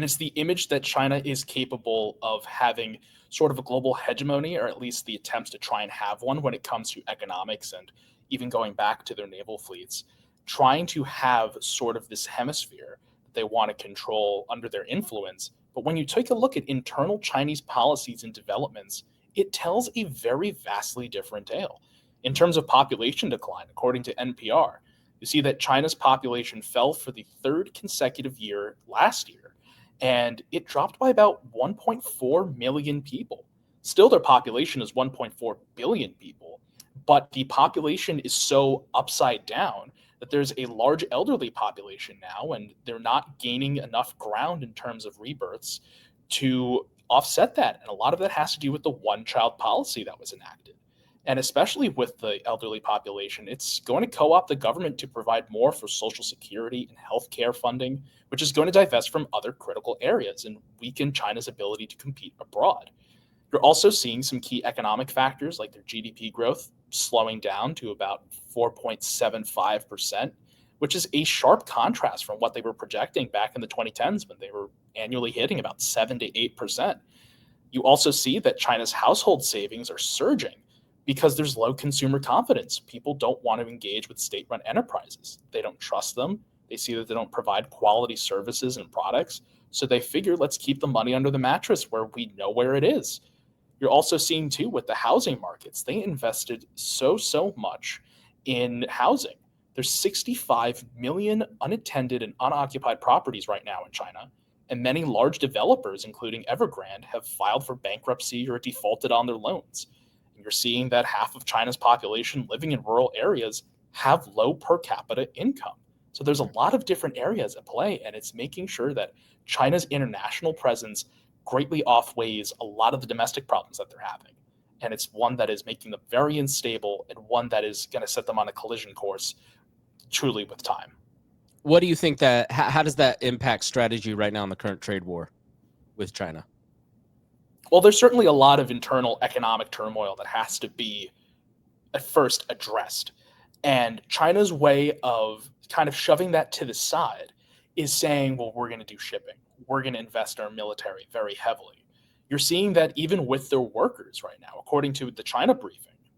And it's the image that China is capable of having sort of a global hegemony, or at least the attempts to try and have one when it comes to economics and even going back to their naval fleets, trying to have sort of this hemisphere that they want to control under their influence. But when you take a look at internal Chinese policies and developments, it tells a very vastly different tale. In terms of population decline, according to NPR, you see that China's population fell for the third consecutive year last year, and it dropped by about 1.4 million people. Still, their population is 1.4 billion people, but the population is so upside down that there's a large elderly population now, and they're not gaining enough ground in terms of rebirths to offset that. And a lot of that has to do with the one child policy that was enacted. And especially with the elderly population, it's going to co opt the government to provide more for Social Security and healthcare funding, which is going to divest from other critical areas and weaken China's ability to compete abroad. You're also seeing some key economic factors like their GDP growth slowing down to about 4.75%, which is a sharp contrast from what they were projecting back in the 2010s when they were annually hitting about 7 to 8%. You also see that China's household savings are surging because there's low consumer confidence. People don't want to engage with state-run enterprises. They don't trust them. They see that they don't provide quality services and products. So they figure, let's keep the money under the mattress where we know where it is. You're also seeing too with the housing markets, they invested so much in housing. There's 65 million unattended and unoccupied properties right now in China, and many large developers, including Evergrande, have filed for bankruptcy or defaulted on their loans. And you're seeing that half of China's population living in rural areas have low per capita income. So there's a lot of different areas at play, and it's making sure that China's international presence greatly outweighs a lot of the domestic problems that they're having. And it's one that is making them very unstable and one that is going to set them on a collision course truly with time. What do you think that, how does that impact strategy right now in the current trade war with China? Well, there's certainly a lot of internal economic turmoil that has to be at first addressed. And China's way of kind of shoving that to the side is saying, well, we're going to do shipping. We're going to invest in our military very heavily. You're seeing that even with their workers right now, according to the China briefing,